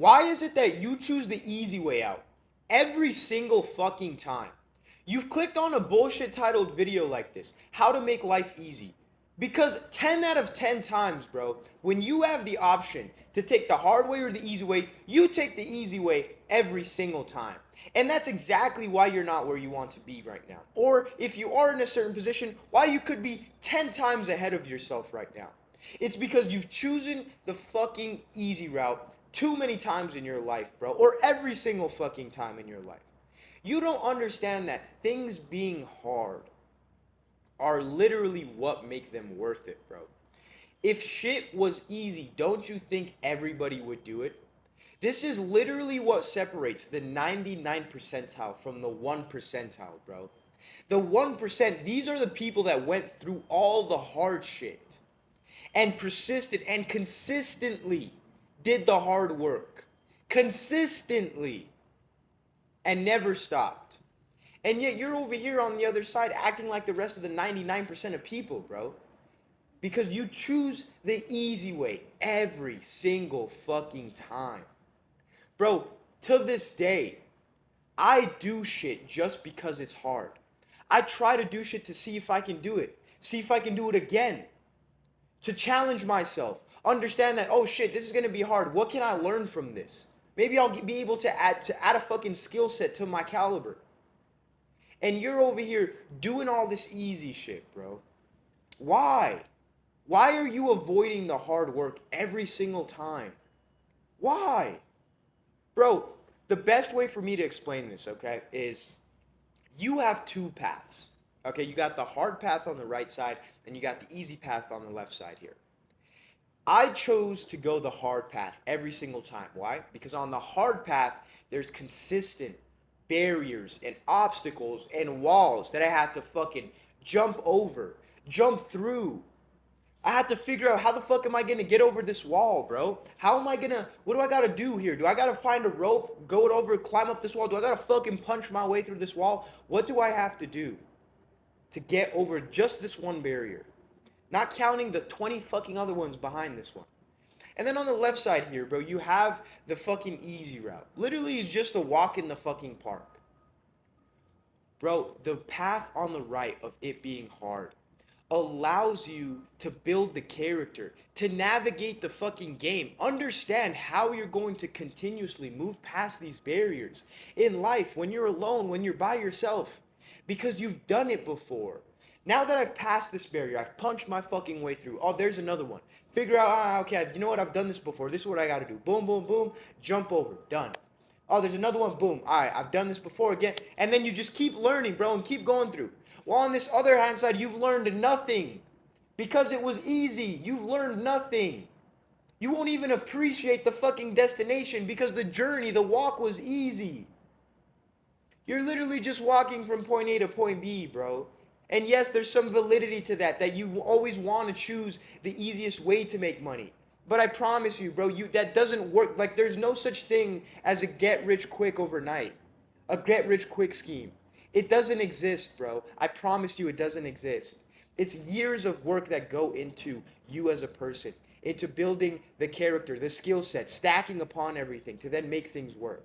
Why is it that you choose the easy way out every single fucking time? You've clicked on a bullshit titled video like this, how to make life easy. Because 10 out of 10 times, bro, when you have the option to take the hard way or the easy way, you take the easy way every single time. And that's exactly why you're not where you want to be right now. Or if you are in a certain position, why you could be 10 times ahead of yourself right now. It's because you've chosen the fucking easy route too many times in your life, bro. Or every single fucking time in your life. You don't understand that things being hard are literally what make them worth it, bro. If shit was easy, don't you think everybody would do it? This is literally what separates the 99 percentile from the 1 percentile, bro. The 1%, these are the people that went through all the hard shit and persisted and consistently did the hard work. Consistently. And never stopped. And yet you're over here on the other side acting like the rest of the 99% of people, bro. Because you choose the easy way every single fucking time. Bro, to this day, I do shit just because it's hard. I try to do shit to see if I can do it. See if I can do it again. To challenge myself. Understand that, oh shit, this is gonna be hard. What can I learn from this? Maybe I'll be able to add a fucking skill set to my caliber. And you're over here doing all this easy shit, bro. Why? Why are you avoiding the hard work every single time? Why? Bro, the best way for me to explain this, okay, is you have two paths. Okay, you got the hard path on the right side and you got the easy path on the left side here. I chose to go the hard path every single time. Why? Because on the hard path, there's consistent barriers and obstacles and walls that I have to fucking jump over, jump through. I have to figure out how the fuck am I gonna get over this wall, bro? How am I gonna, what do I gotta do here? Do I gotta find a rope, go it over, climb up this wall? Do I gotta fucking punch my way through this wall? What do I have to do to get over just this one barrier? Not counting the 20 fucking other ones behind this one. And then on the left side here, bro, you have the fucking easy route. Literally, it's just a walk in the fucking park. Bro, the path on the right of it being hard allows you to build the character, to navigate the fucking game, understand how you're going to continuously move past these barriers in life when you're alone, when you're by yourself, because you've done it before. Now that I've passed this barrier, I've punched my fucking way through. Oh, there's another one. Figure out, okay, you know what? I've done this before. This is what I got to do. Boom, boom, boom. Jump over. Done. Oh, there's another one. Boom. All right, I've done this before again. And then you just keep learning, bro, and keep going through. While on this other hand side, you've learned nothing. Because it was easy. You've learned nothing. You won't even appreciate the fucking destination because the journey, the walk was easy. You're literally just walking from point A to point B, bro. And yes, there's some validity to that, that you always want to choose the easiest way to make money. But I promise you, bro, that doesn't work. Like, there's no such thing as a get rich quick overnight, a get rich quick scheme. It doesn't exist, bro. I promise you, it doesn't exist. It's years of work that go into you as a person, into building the character, the skill set, stacking upon everything to then make things work.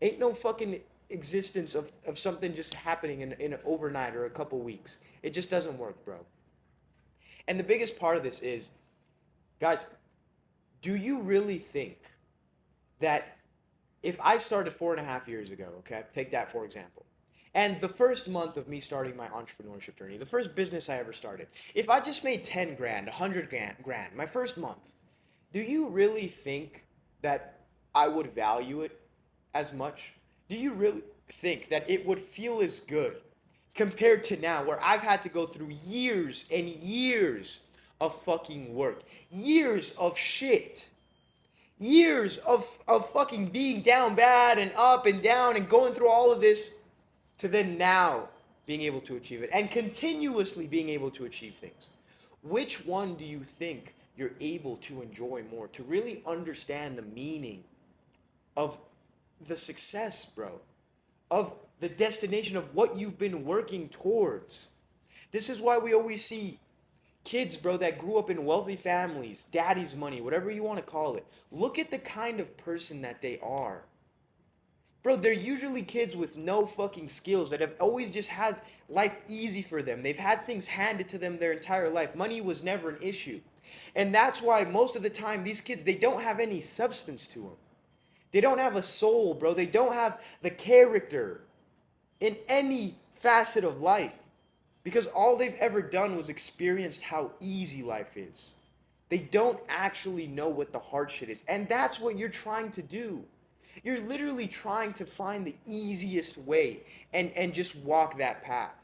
Ain't no fucking existence of something just happening in an overnight or a couple weeks. It just doesn't work, bro. And the biggest part of this is, guys, do you really think that if I started 4.5 years ago, okay, take that for example, and the first month of me starting my entrepreneurship journey, the first business I ever started, if I just made 10 grand, 100 grand, my first month, do you really think that I would value it as much? Do you really think that it would feel as good compared to now where I've had to go through years and years of fucking work, years of shit, years of fucking being down bad and up and down and going through all of this to then now being able to achieve it and continuously being able to achieve things? Which one do you think you're able to enjoy more, to really understand the meaning of the success, bro, of the destination of what you've been working towards? This is why we always see Kids, bro, that grew up in wealthy families, daddy's money, whatever you want to call it. Look at the kind of person that they are. Bro, they're usually kids with no fucking skills that have always just had life easy for them. They've had things handed to them their entire life. Money was never an issue. And that's why most of the time these kids, they don't have any substance to them. They don't have a soul, bro. They don't have the character in any facet of life. Because all they've ever done was experienced how easy life is. They don't actually know what the hard shit is. And that's what you're trying to do. You're literally trying to find the easiest way and just walk that path.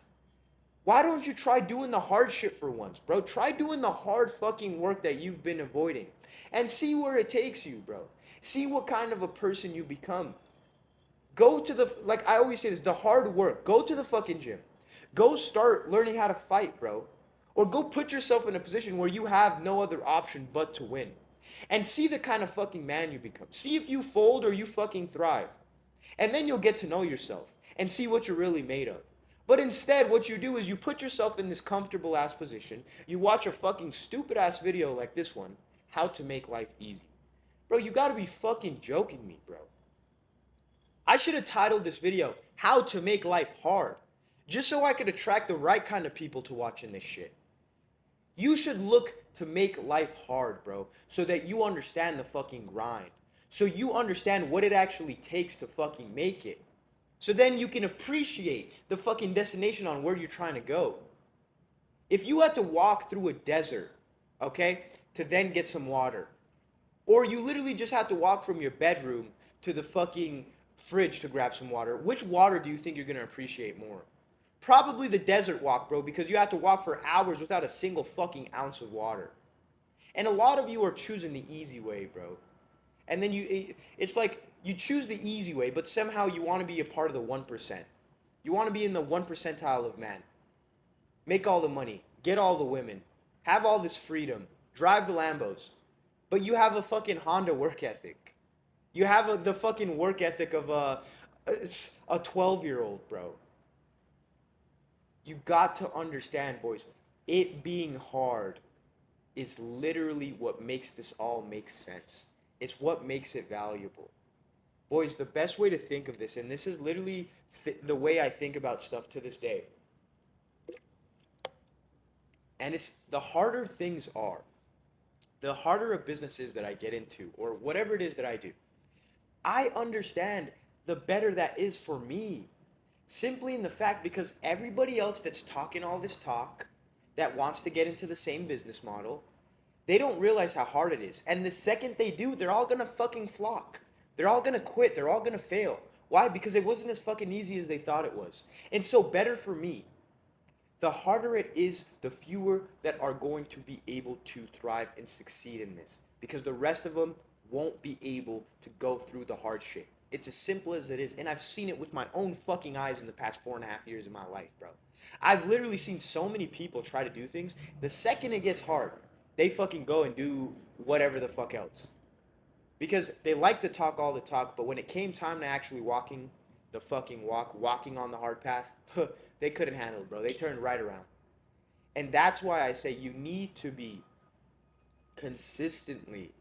Why don't you try doing the hard shit for once, bro? Try doing the hard fucking work that you've been avoiding and see where it takes you, bro. See what kind of a person you become. Go to the, like I always say this, the hard work. Go to the fucking gym. Go start learning how to fight, bro. Or go put yourself in a position where you have no other option but to win. And see the kind of fucking man you become. See if you fold or you fucking thrive. And then you'll get to know yourself and see what you're really made of. But instead, what you do is you put yourself in this comfortable ass position. You watch a fucking stupid ass video like this one, how to make life easy. Bro, you gotta be fucking joking me, bro. I should have titled this video, How to Make Life Hard, just so I could attract the right kind of people to watching this shit. You should look to make life hard, bro, so that you understand the fucking grind. So you understand what it actually takes to fucking make it. So then you can appreciate the fucking destination on where you're trying to go. If you had to walk through a desert, okay, to then get some water, or you literally just have to walk from your bedroom to the fucking fridge to grab some water, which water do you think you're gonna appreciate more? Probably the desert walk, bro, because you have to walk for hours without a single fucking ounce of water. And a lot of you are choosing the easy way, bro. And then it's like you choose the easy way, but somehow you want to be a part of the 1%. You want to be in the 1 percentile of man. Make all the money, get all the women, have all this freedom, drive the Lambos. But you have a fucking Honda work ethic. You have the fucking work ethic of a 12-year-old, bro. You got to understand, boys, it being hard is literally what makes this all make sense. It's what makes it valuable. Boys, the best way to think of this, and this is literally the way I think about stuff to this day, and it's the harder things are, the harder a business is that I get into, or whatever it is that I do, I understand the better that is for me. Simply in the fact because everybody else that's talking all this talk, that wants to get into the same business model, they don't realize how hard it is. And the second they do, they're all gonna fucking flock. They're all gonna quit. They're all gonna fail. Why? Because it wasn't as fucking easy as they thought it was. And so better for me. The harder it is, the fewer that are going to be able to thrive and succeed in this. Because the rest of them won't be able to go through the hard shit. It's as simple as it is. And I've seen it with my own fucking eyes in the past 4.5 years of my life, bro. I've literally seen so many people try to do things. The second it gets hard, they fucking go and do whatever the fuck else. Because they like to talk all the talk, but when it came time to actually walking the fucking walk, walking on the hard path, they couldn't handle it, bro. They turned right around. And that's why I say you need to be consistently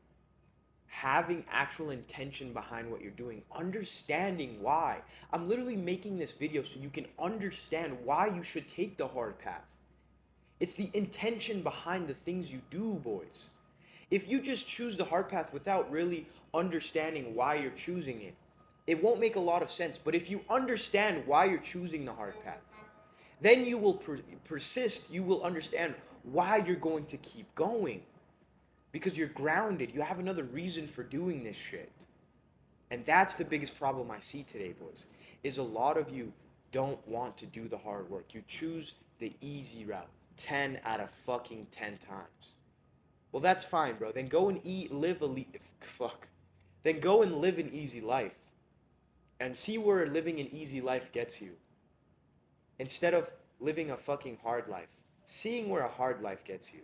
having actual intention behind what you're doing, understanding why. I'm literally making this video so you can understand why you should take the hard path. It's the intention behind the things you do, boys. If you just choose the hard path without really understanding why you're choosing it, it won't make a lot of sense. But if you understand why you're choosing the hard path, then you will persist. You will understand why you're going to keep going. Because you're grounded. You have another reason for doing this shit. And that's the biggest problem I see today, boys, is a lot of you don't want to do the hard work. You choose the easy route 10 out of fucking 10 times. Well, that's fine, bro. Then go and Then go and live an easy life. And see where living an easy life gets you. Instead of living a fucking hard life. Seeing where a hard life gets you.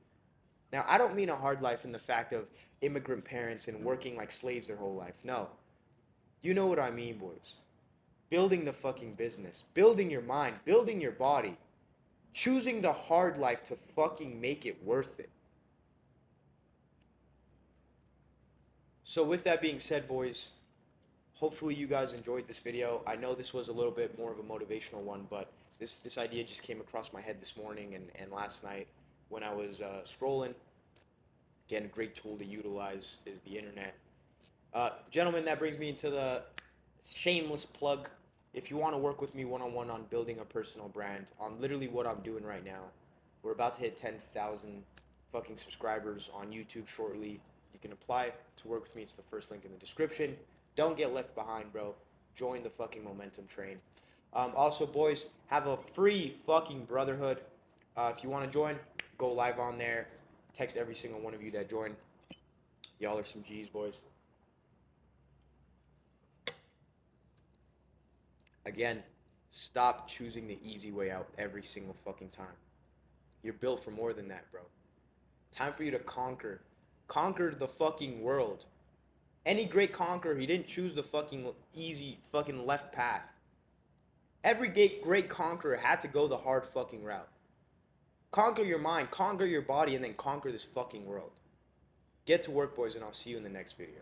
Now, I don't mean a hard life in the fact of immigrant parents and working like slaves their whole life. No. You know what I mean, boys. Building the fucking business. Building your mind. Building your body. choosing the hard life to fucking make it worth it. So with that being said, boys, hopefully you guys enjoyed this video. I know this was a little bit more of a motivational one, but this idea just came across my head this morning and last night when I was scrolling. Again, a great tool to utilize is the internet. Gentlemen, that brings me into the shameless plug. If you want to work with me one-on-one on building a personal brand, on literally what I'm doing right now, we're about to hit 10,000 fucking subscribers on YouTube shortly. You can apply to work with me. It's the first link in the description. Don't get left behind, bro. Join the fucking momentum train. Also, boys, have a free fucking brotherhood. If you want to join, go live on there. Text every single one of you that join. Y'all are some G's, boys. Again, stop choosing the easy way out every single fucking time. You're built for more than that, bro. Time for you to conquer. Conquer the fucking world. Any great conqueror, he didn't choose the fucking easy fucking left path. Every great conqueror had to go the hard fucking route. Conquer your mind, conquer your body, and then conquer this fucking world. Get to work, boys, and I'll see you in the next video.